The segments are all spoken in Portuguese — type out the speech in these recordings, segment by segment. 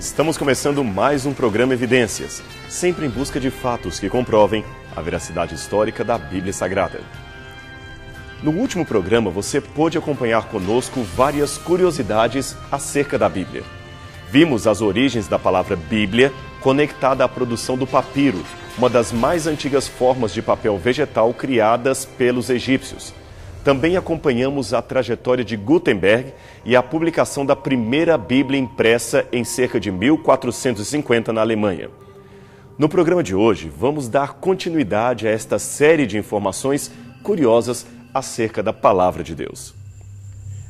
Estamos começando mais um programa Evidências, sempre em busca de fatos que comprovem a veracidade histórica da Bíblia Sagrada. No último programa, você pôde acompanhar conosco várias curiosidades acerca da Bíblia. Vimos as origens da palavra Bíblia conectada à produção do papiro, uma das mais antigas formas de papel vegetal criadas pelos egípcios. Também acompanhamos a trajetória de Gutenberg e a publicação da primeira Bíblia impressa em cerca de 1450 na Alemanha. No programa de hoje, vamos dar continuidade a esta série de informações curiosas acerca da Palavra de Deus.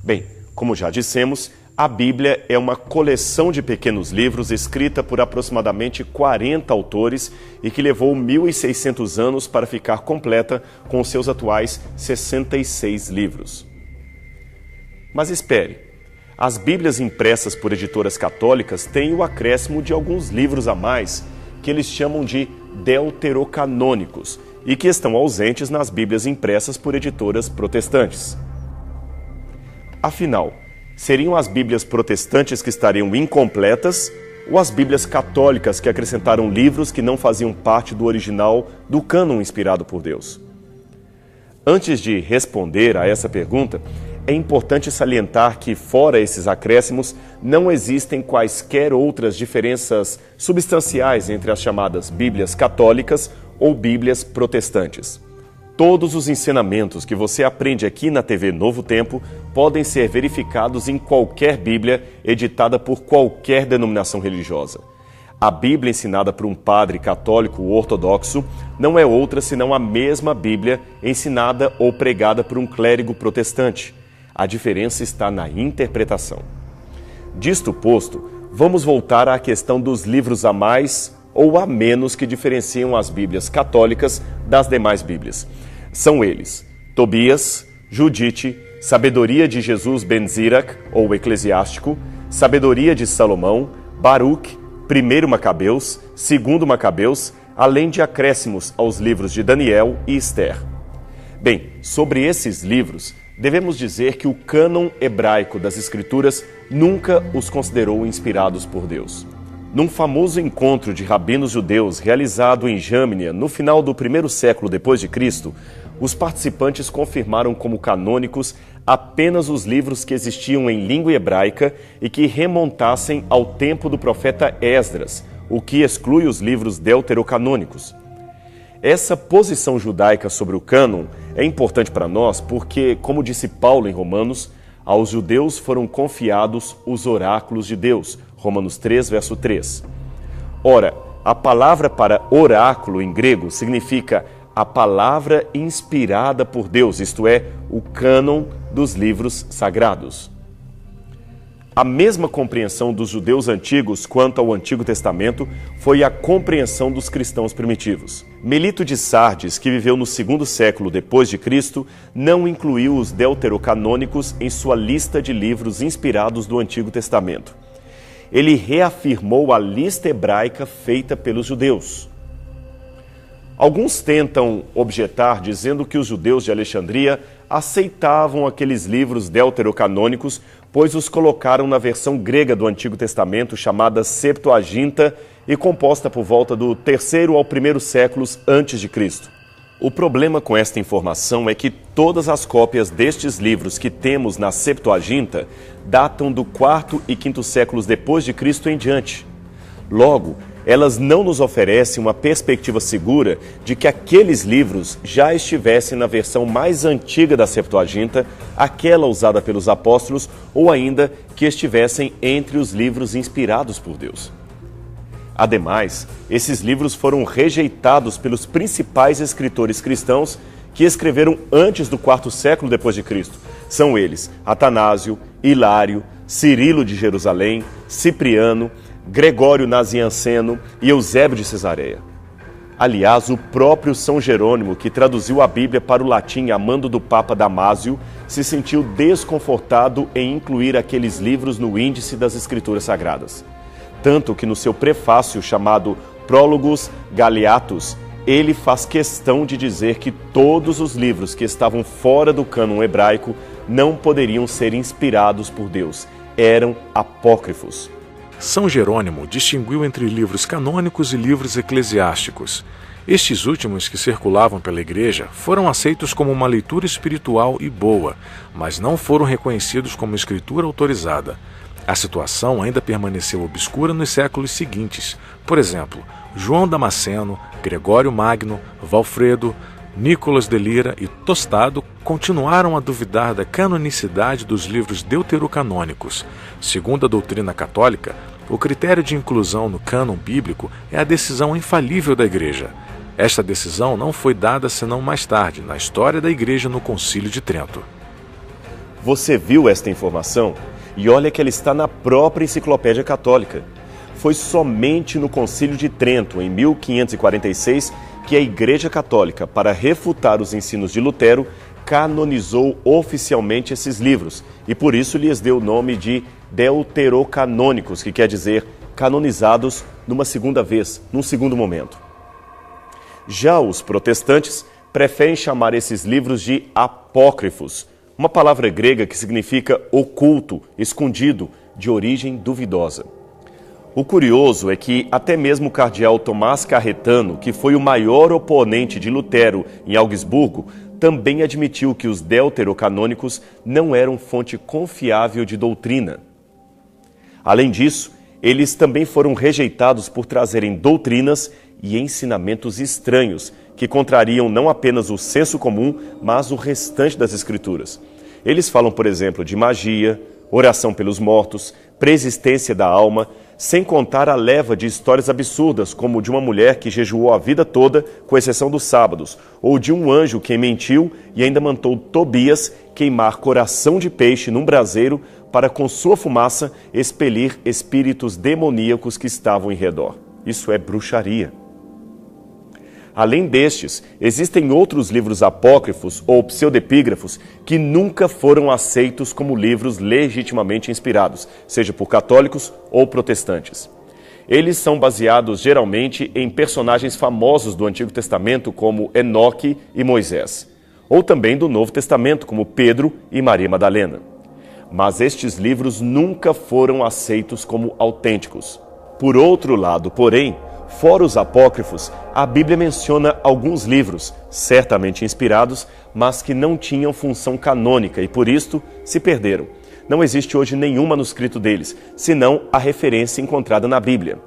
Bem, como já dissemos, a Bíblia é uma coleção de pequenos livros escrita por aproximadamente 40 autores e que levou 1.600 anos para ficar completa com seus atuais 66 livros. Mas espere, as Bíblias impressas por editoras católicas têm o acréscimo de alguns livros a mais que eles chamam de deuterocanônicos e que estão ausentes nas Bíblias impressas por editoras protestantes. Afinal, seriam as Bíblias protestantes que estariam incompletas ou as Bíblias católicas que acrescentaram livros que não faziam parte do original do cânon inspirado por Deus? Antes de responder a essa pergunta, é importante salientar que, fora esses acréscimos, não existem quaisquer outras diferenças substanciais entre as chamadas Bíblias católicas ou Bíblias protestantes. Todos os ensinamentos que você aprende aqui na TV Novo Tempo podem ser verificados em qualquer Bíblia editada por qualquer denominação religiosa. A Bíblia ensinada por um padre católico ou ortodoxo não é outra senão a mesma Bíblia ensinada ou pregada por um clérigo protestante. A diferença está na interpretação. Disto posto, vamos voltar à questão dos livros a mais ou a menos que diferenciam as Bíblias católicas das demais Bíblias. São eles: Tobias, Judite, Sabedoria de Jesus ben Sirach, ou Eclesiástico, Sabedoria de Salomão, Baruch, 1 Macabeus, 2 Macabeus, além de acréscimos aos livros de Daniel e Esther. Bem, sobre esses livros, devemos dizer que o cânon hebraico das Escrituras nunca os considerou inspirados por Deus. Num famoso encontro de rabinos judeus realizado em Jâmnia no final do primeiro século depois de Cristo, os participantes confirmaram como canônicos apenas os livros que existiam em língua hebraica e que remontassem ao tempo do profeta Esdras, o que exclui os livros deuterocanônicos. Essa posição judaica sobre o cânon é importante para nós porque, como disse Paulo em Romanos, aos judeus foram confiados os oráculos de Deus, Romanos 3, verso 3. Ora, a palavra para oráculo em grego significa a palavra inspirada por Deus, isto é, o cânon dos livros sagrados. A mesma compreensão dos judeus antigos quanto ao Antigo Testamento foi a compreensão dos cristãos primitivos. Melito de Sardes, que viveu no segundo século depois de Cristo, não incluiu os deuterocanônicos em sua lista de livros inspirados do Antigo Testamento. Ele reafirmou a lista hebraica feita pelos judeus. Alguns tentam objetar dizendo que os judeus de Alexandria aceitavam aqueles livros deuterocanônicos, pois os colocaram na versão grega do Antigo Testamento, chamada Septuaginta, e composta por volta do 3º ao 1º séculos antes de Cristo. O problema com esta informação é que todas as cópias destes livros que temos na Septuaginta datam do 4º e 5º séculos depois de Cristo em diante. Logo, elas não nos oferecem uma perspectiva segura de que aqueles livros já estivessem na versão mais antiga da Septuaginta, aquela usada pelos apóstolos, ou ainda que estivessem entre os livros inspirados por Deus. Ademais, esses livros foram rejeitados pelos principais escritores cristãos que escreveram antes do 4º século depois de Cristo. São eles Atanásio, Hilário, Cirilo de Jerusalém, Cipriano, Gregório Nazianceno e Eusébio de Cesareia. Aliás, o próprio São Jerônimo, que traduziu a Bíblia para o latim a mando do Papa Damásio, se sentiu desconfortado em incluir aqueles livros no índice das Escrituras Sagradas. Tanto que no seu prefácio chamado Prólogos Galeatus, ele faz questão de dizer que todos os livros que estavam fora do cânon hebraico não poderiam ser inspirados por Deus, eram apócrifos. São Jerônimo distinguiu entre livros canônicos e livros eclesiásticos. Estes últimos, que circulavam pela Igreja, foram aceitos como uma leitura espiritual e boa, mas não foram reconhecidos como escritura autorizada. A situação ainda permaneceu obscura nos séculos seguintes. Por exemplo, João Damasceno, Gregório Magno, Valfredo, Nicolas de Lira e Tostado continuaram a duvidar da canonicidade dos livros deuterocanônicos. Segundo a doutrina católica, o critério de inclusão no cânon bíblico é a decisão infalível da Igreja. Esta decisão não foi dada senão mais tarde, na história da Igreja no Concílio de Trento. Você viu esta informação? E olha que ela está na própria Enciclopédia Católica. Foi somente no Concílio de Trento, em 1546, que a Igreja Católica, para refutar os ensinos de Lutero, canonizou oficialmente esses livros e por isso lhes deu o nome de deuterocanônicos, que quer dizer canonizados numa segunda vez, num segundo momento. Já os protestantes preferem chamar esses livros de apócrifos, uma palavra grega que significa oculto, escondido, de origem duvidosa. O curioso é que até mesmo o cardeal Tomás Carretano, que foi o maior oponente de Lutero em Augsburgo, também admitiu que os deuterocanônicos não eram fonte confiável de doutrina. Além disso, eles também foram rejeitados por trazerem doutrinas e ensinamentos estranhos, que contrariam não apenas o senso comum, mas o restante das Escrituras. Eles falam, por exemplo, de magia, oração pelos mortos, preexistência da alma, sem contar a leva de histórias absurdas, como de uma mulher que jejuou a vida toda, com exceção dos sábados, ou de um anjo que mentiu e ainda mandou Tobias queimar coração de peixe num braseiro para, com sua fumaça, expelir espíritos demoníacos que estavam em redor. Isso é bruxaria. Além destes, existem outros livros apócrifos ou pseudepígrafos que nunca foram aceitos como livros legitimamente inspirados, seja por católicos ou protestantes. Eles são baseados geralmente em personagens famosos do Antigo Testamento, como Enoque e Moisés, ou também do Novo Testamento, como Pedro e Maria Madalena. Mas estes livros nunca foram aceitos como autênticos. Por outro lado, porém, fora os apócrifos, a Bíblia menciona alguns livros, certamente inspirados, mas que não tinham função canônica e, por isto, se perderam. Não existe hoje nenhum manuscrito deles, senão a referência encontrada na Bíblia.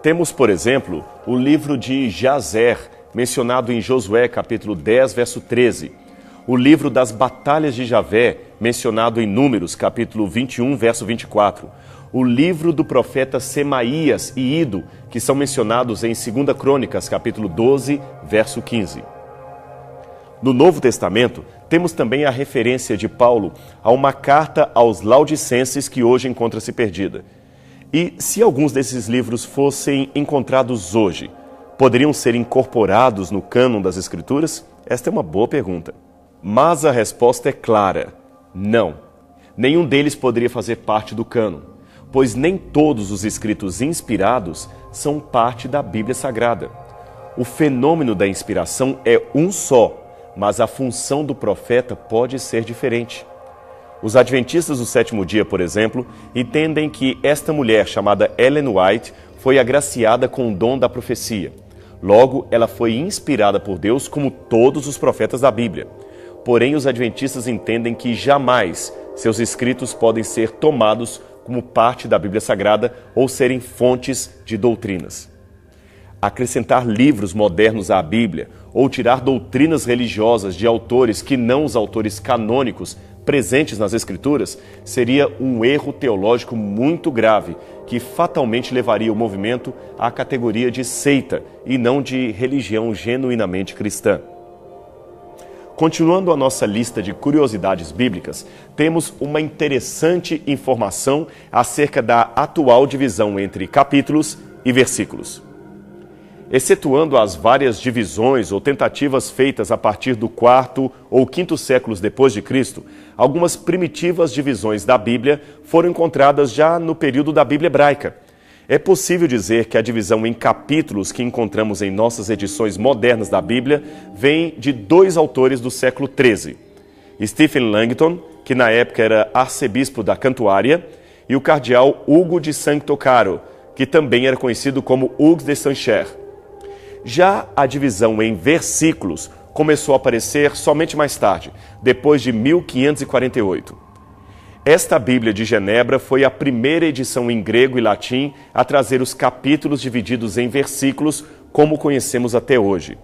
Temos, por exemplo, o livro de Jazer, mencionado em Josué, capítulo 10, verso 13. O livro das Batalhas de Javé, mencionado em Números, capítulo 21, verso 24. O livro do profeta Semaías e Ido, que são mencionados em 2 Crônicas, capítulo 12, verso 15. No Novo Testamento, temos também a referência de Paulo a uma carta aos Laodicenses que hoje encontra-se perdida. E se alguns desses livros fossem encontrados hoje, poderiam ser incorporados no cânon das Escrituras? Esta é uma boa pergunta. Mas a resposta é clara: não. Nenhum deles poderia fazer parte do cânon, pois nem todos os escritos inspirados são parte da Bíblia Sagrada. O fenômeno da inspiração é um só, mas a função do profeta pode ser diferente. Os adventistas do sétimo dia, por exemplo, entendem que esta mulher, chamada Ellen White, foi agraciada com o dom da profecia. Logo, ela foi inspirada por Deus como todos os profetas da Bíblia. Porém, os adventistas entendem que jamais seus escritos podem ser tomados como parte da Bíblia Sagrada ou serem fontes de doutrinas. Acrescentar livros modernos à Bíblia ou tirar doutrinas religiosas de autores que não os autores canônicos presentes nas Escrituras seria um erro teológico muito grave que fatalmente levaria o movimento à categoria de seita e não de religião genuinamente cristã. Continuando a nossa lista de curiosidades bíblicas, temos uma interessante informação acerca da atual divisão entre capítulos e versículos. Excetuando as várias divisões ou tentativas feitas a partir do IV ou V séculos depois de Cristo, algumas primitivas divisões da Bíblia foram encontradas já no período da Bíblia hebraica. É possível dizer que a divisão em capítulos que encontramos em nossas edições modernas da Bíblia vem de dois autores do século XIII. Stephen Langton, que na época era arcebispo da Cantuária, e o cardeal Hugo de Sancto-Caro, que também era conhecido como Hugues de Saint-Cher. Já a divisão em versículos começou a aparecer somente mais tarde, depois de 1548. Esta Bíblia de Genebra foi a primeira edição em grego e latim a trazer os capítulos divididos em versículos como conhecemos até hoje.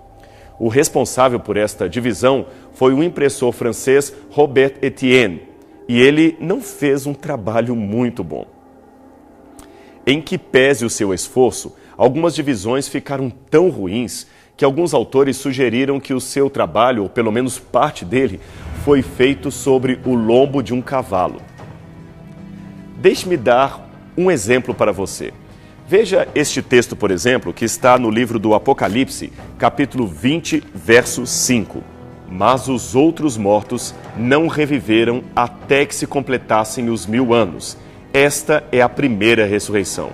O responsável por esta divisão foi o impressor francês Robert Estienne, e ele não fez um trabalho muito bom. Em que pese o seu esforço, algumas divisões ficaram tão ruins que alguns autores sugeriram que o seu trabalho, ou pelo menos parte dele, foi feito sobre o lombo de um cavalo. Deixe-me dar um exemplo para você. Veja este texto, por exemplo, que está no livro do Apocalipse, capítulo 20, verso 5. Mas os outros mortos não reviveram até que se completassem os 1000 anos. Esta é a primeira ressurreição.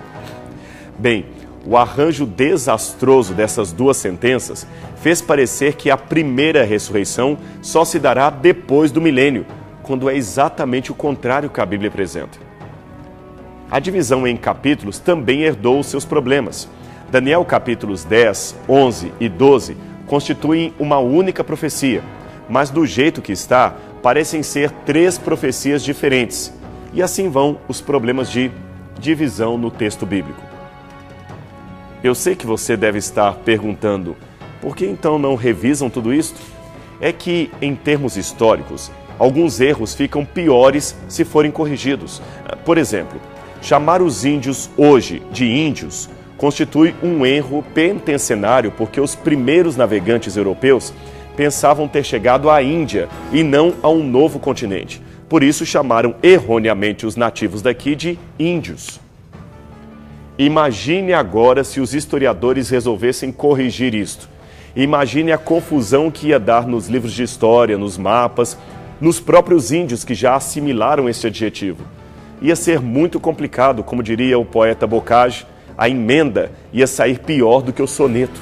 Bem, o arranjo desastroso dessas duas sentenças fez parecer que a primeira ressurreição só se dará depois do milênio, quando é exatamente o contrário que a Bíblia apresenta. A divisão em capítulos também herdou os seus problemas. Daniel capítulos 10, 11 e 12 constituem uma única profecia, mas do jeito que está, parecem ser 3 profecias diferentes. E assim vão os problemas de divisão no texto bíblico. Eu sei que você deve estar perguntando, por que então não revisam tudo isto? É que, em termos históricos, alguns erros ficam piores se forem corrigidos. Por exemplo, chamar os índios hoje de índios constitui um erro pentencenário porque os primeiros navegantes europeus pensavam ter chegado à Índia e não a um novo continente. Por isso chamaram erroneamente os nativos daqui de índios. Imagine agora se os historiadores resolvessem corrigir isto. Imagine a confusão que ia dar nos livros de história, nos mapas, nos próprios índios que já assimilaram este adjetivo. Ia ser muito complicado, como diria o poeta Bocage, a emenda ia sair pior do que o soneto.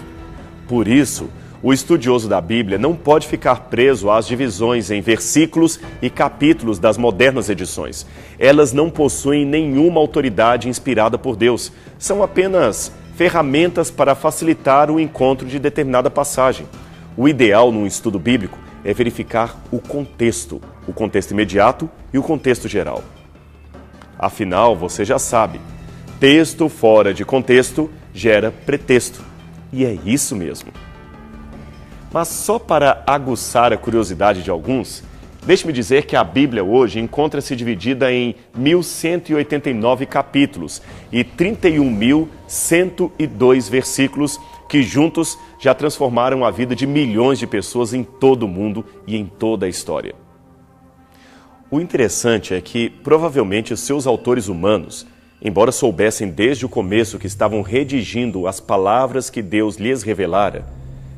Por isso, o estudioso da Bíblia não pode ficar preso às divisões em versículos e capítulos das modernas edições. Elas não possuem nenhuma autoridade inspirada por Deus. São apenas ferramentas para facilitar o encontro de determinada passagem. O ideal num estudo bíblico é verificar o contexto imediato e o contexto geral. Afinal, você já sabe, texto fora de contexto gera pretexto. E é isso mesmo. Mas só para aguçar a curiosidade de alguns, deixe-me dizer que a Bíblia hoje encontra-se dividida em 1.189 capítulos e 31.102 versículos que juntos já transformaram a vida de milhões de pessoas em todo o mundo e em toda a história. O interessante é que, provavelmente, os seus autores humanos, embora soubessem desde o começo que estavam redigindo as palavras que Deus lhes revelara,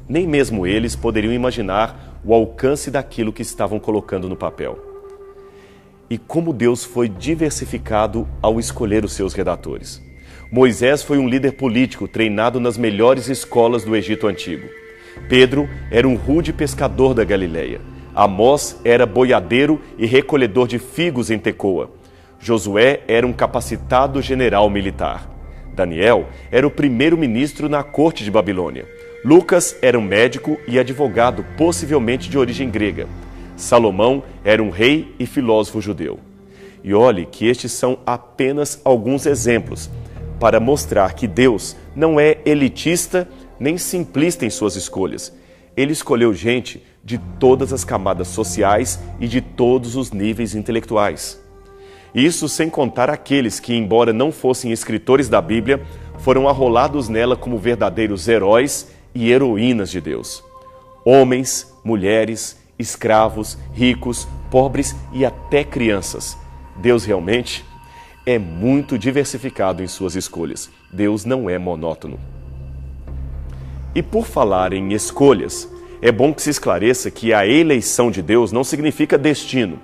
nem mesmo eles poderiam imaginar o alcance daquilo que estavam colocando no papel. E como Deus foi diversificado ao escolher os seus redatores. Moisés foi um líder político treinado nas melhores escolas do Egito Antigo. Pedro era um rude pescador da Galileia. Amós era boiadeiro e recolhedor de figos em Tecoa. Josué era um capacitado general militar. Daniel era o primeiro-ministro na corte de Babilônia. Lucas era um médico e advogado, possivelmente de origem grega. Salomão era um rei e filósofo judeu. E olhe que estes são apenas alguns exemplos para mostrar que Deus não é elitista nem simplista em suas escolhas. Ele escolheu gente de todas as camadas sociais e de todos os níveis intelectuais. Isso sem contar aqueles que, embora não fossem escritores da Bíblia, foram arrolados nela como verdadeiros heróis e heroínas de Deus. Homens, mulheres, escravos, ricos, pobres e até crianças. Deus realmente é muito diversificado em suas escolhas. Deus não é monótono. E por falar em escolhas, é bom que se esclareça que a eleição de Deus não significa destino.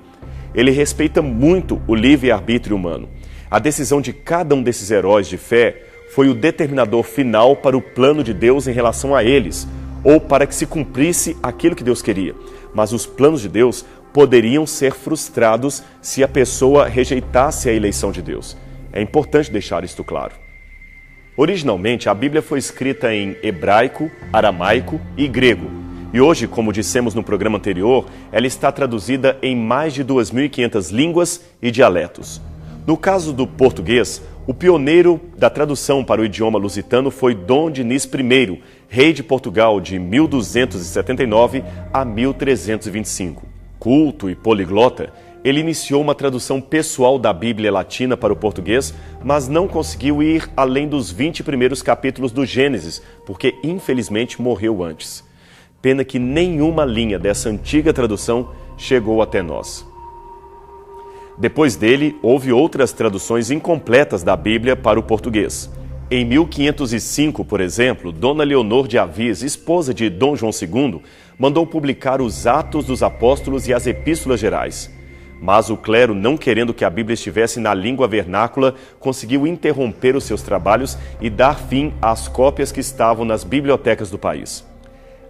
Ele respeita muito o livre-arbítrio humano. A decisão de cada um desses heróis de fé foi o determinador final para o plano de Deus em relação a eles, ou para que se cumprisse aquilo que Deus queria. Mas os planos de Deus poderiam ser frustrados se a pessoa rejeitasse a eleição de Deus. É importante deixar isto claro. Originalmente, a Bíblia foi escrita em hebraico, aramaico e grego. E hoje, como dissemos no programa anterior, ela está traduzida em mais de 2.500 línguas e dialetos. No caso do português, o pioneiro da tradução para o idioma lusitano foi Dom Dinis I, rei de Portugal de 1279 a 1325. Culto e poliglota, ele iniciou uma tradução pessoal da Bíblia latina para o português, mas não conseguiu ir além dos 20 primeiros capítulos do Gênesis, porque infelizmente morreu antes. Pena que nenhuma linha dessa antiga tradução chegou até nós. Depois dele, houve outras traduções incompletas da Bíblia para o português. Em 1505, por exemplo, Dona Leonor de Avis, esposa de Dom João II, mandou publicar os Atos dos Apóstolos e as Epístolas Gerais. Mas o clero, não querendo que a Bíblia estivesse na língua vernácula, conseguiu interromper os seus trabalhos e dar fim às cópias que estavam nas bibliotecas do país.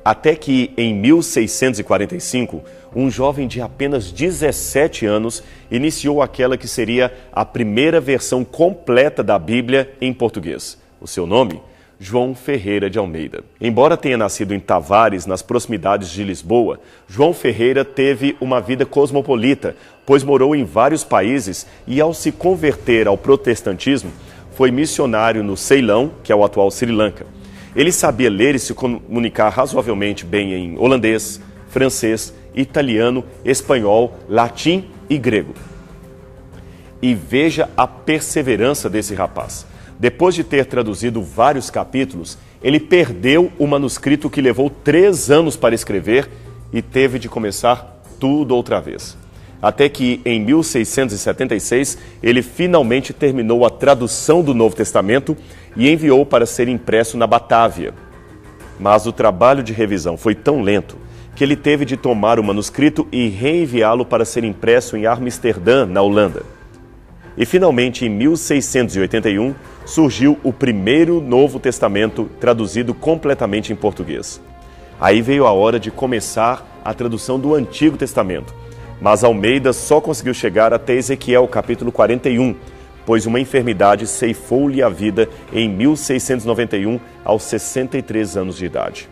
Até que, em 1645, um jovem de apenas 17 anos iniciou aquela que seria a primeira versão completa da Bíblia em português. O seu nome? João Ferreira de Almeida. Embora tenha nascido em Tavares, nas proximidades de Lisboa, João Ferreira teve uma vida cosmopolita, pois morou em vários países e, ao se converter ao protestantismo, foi missionário no Ceilão, que é o atual Sri Lanka. Ele sabia ler e se comunicar razoavelmente bem em holandês, francês, italiano, espanhol, latim e grego. E veja a perseverança desse rapaz. Depois de ter traduzido vários capítulos, ele perdeu o manuscrito que levou 3 anos para escrever e teve de começar tudo outra vez. Até que, em 1676, ele finalmente terminou a tradução do Novo Testamento e enviou para ser impresso na Batávia. Mas o trabalho de revisão foi tão lento que ele teve de tomar o manuscrito e reenviá-lo para ser impresso em Amsterdã, na Holanda. E finalmente, em 1681, surgiu o primeiro Novo Testamento traduzido completamente em português. Aí veio a hora de começar a tradução do Antigo Testamento. Mas Almeida só conseguiu chegar até Ezequiel, capítulo 41, pois uma enfermidade ceifou-lhe a vida em 1691, aos 63 anos de idade.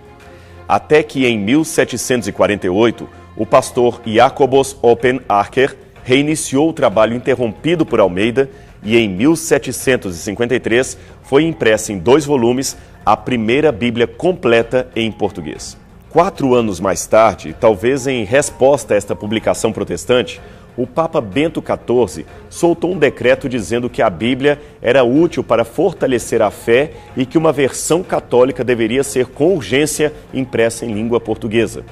Até que em 1748, o pastor Jacobus Open-Acker reiniciou o trabalho interrompido por Almeida e em 1753 foi impressa em 2 volumes a primeira Bíblia completa em português. 4 anos mais tarde, talvez em resposta a esta publicação protestante, o Papa Bento XIV soltou um decreto dizendo que a Bíblia era útil para fortalecer a fé e que uma versão católica deveria ser com urgência impressa em língua portuguesa.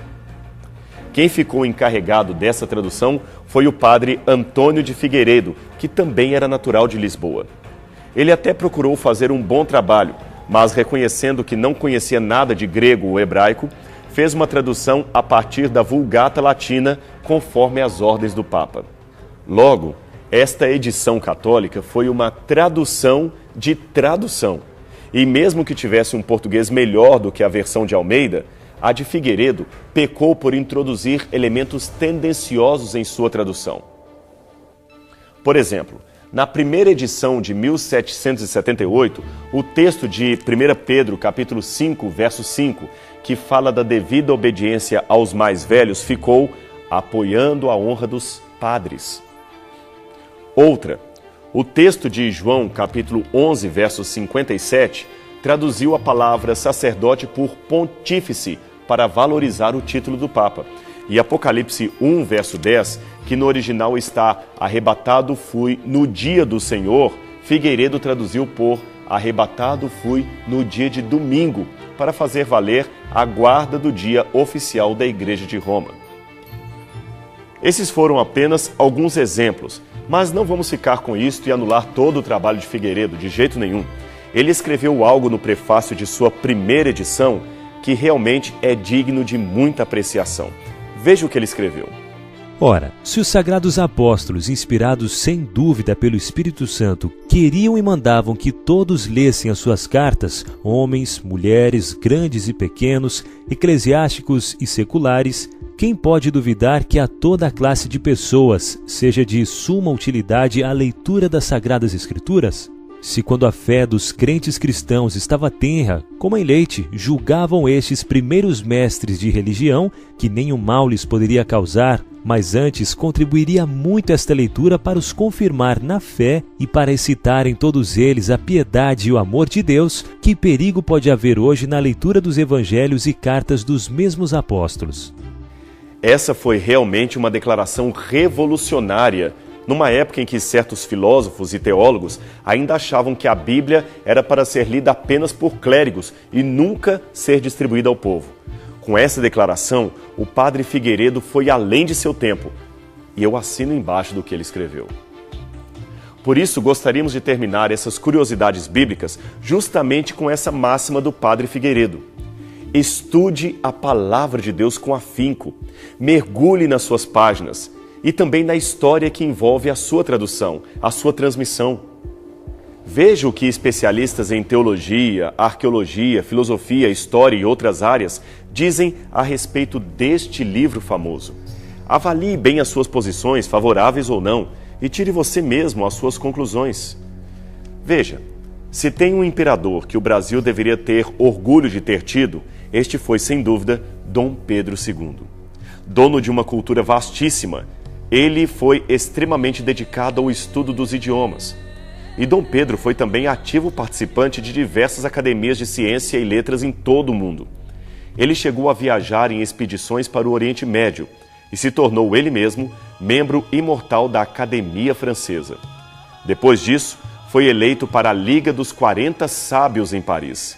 Quem ficou encarregado dessa tradução foi o padre Antônio de Figueiredo, que também era natural de Lisboa. Ele até procurou fazer um bom trabalho, mas reconhecendo que não conhecia nada de grego ou hebraico, fez uma tradução a partir da Vulgata Latina, conforme as ordens do Papa. Logo, esta edição católica foi uma tradução de tradução. E mesmo que tivesse um português melhor do que a versão de Almeida, a de Figueiredo pecou por introduzir elementos tendenciosos em sua tradução. Por exemplo, na primeira edição de 1778, o texto de 1 Pedro, capítulo 5, verso 5, que fala da devida obediência aos mais velhos, ficou apoiando a honra dos padres. Outra, o texto de João, capítulo 11, verso 57, traduziu a palavra sacerdote por pontífice, para valorizar o título do Papa. E Apocalipse 1, verso 10, que no original está arrebatado fui no dia do Senhor, Figueiredo traduziu por arrebatado fui no dia de domingo, para fazer valer a guarda do dia oficial da Igreja de Roma. Esses foram apenas alguns exemplos, mas não vamos ficar com isto e anular todo o trabalho de Figueiredo, de jeito nenhum. Ele escreveu algo no prefácio de sua primeira edição que realmente é digno de muita apreciação. Veja o que ele escreveu. Ora, se os sagrados apóstolos, inspirados sem dúvida pelo Espírito Santo, queriam e mandavam que todos lessem as suas cartas, homens, mulheres, grandes e pequenos, eclesiásticos e seculares, quem pode duvidar que a toda a classe de pessoas seja de suma utilidade a leitura das Sagradas Escrituras? Se quando a fé dos crentes cristãos estava tenra, como em leite, julgavam estes primeiros mestres de religião que nenhum mal lhes poderia causar, mas antes contribuiria muito esta leitura para os confirmar na fé e para excitar em todos eles a piedade e o amor de Deus, que perigo pode haver hoje na leitura dos evangelhos e cartas dos mesmos apóstolos? Essa foi realmente uma declaração revolucionária, numa época em que certos filósofos e teólogos ainda achavam que a Bíblia era para ser lida apenas por clérigos e nunca ser distribuída ao povo. Com essa declaração, o padre Figueiredo foi além de seu tempo, e eu assino embaixo do que ele escreveu. Por isso, gostaríamos de terminar essas curiosidades bíblicas justamente com essa máxima do padre Figueiredo. Estude a palavra de Deus com afinco, mergulhe nas suas páginas, e também na história que envolve a sua tradução, a sua transmissão. Veja o que especialistas em teologia, arqueologia, filosofia, história e outras áreas dizem a respeito deste livro famoso. Avalie bem as suas posições, favoráveis ou não, e tire você mesmo as suas conclusões. Veja, se tem um imperador que o Brasil deveria ter orgulho de ter tido, este foi, sem dúvida, Dom Pedro II. Dono de uma cultura vastíssima, ele foi extremamente dedicado ao estudo dos idiomas. E Dom Pedro foi também ativo participante de diversas academias de ciência e letras em todo o mundo. Ele chegou a viajar em expedições para o Oriente Médio e se tornou ele mesmo membro imortal da Academia Francesa. Depois disso, foi eleito para a Liga dos 40 Sábios em Paris.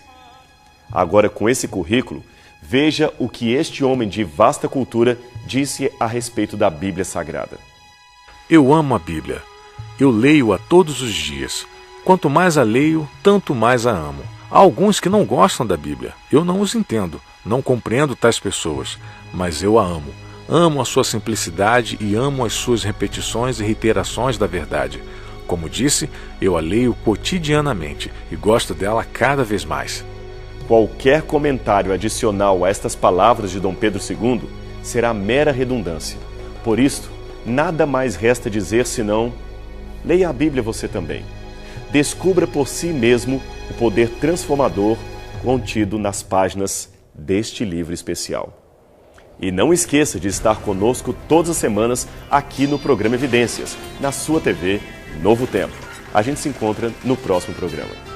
Agora, com esse currículo, veja o que este homem de vasta cultura disse a respeito da Bíblia Sagrada. Eu amo a Bíblia. Eu leio-a todos os dias. Quanto mais a leio, tanto mais a amo. Há alguns que não gostam da Bíblia. Eu não os entendo, não compreendo tais pessoas, mas eu a amo. Amo a sua simplicidade e amo as suas repetições e reiterações da verdade. Como disse, eu a leio cotidianamente e gosto dela cada vez mais. Qualquer comentário adicional a estas palavras de Dom Pedro II será mera redundância. Por isto, nada mais resta dizer senão: leia a Bíblia você também. Descubra por si mesmo o poder transformador contido nas páginas deste livro especial. E não esqueça de estar conosco todas as semanas aqui no programa Evidências, na sua TV Novo Tempo. A gente se encontra no próximo programa.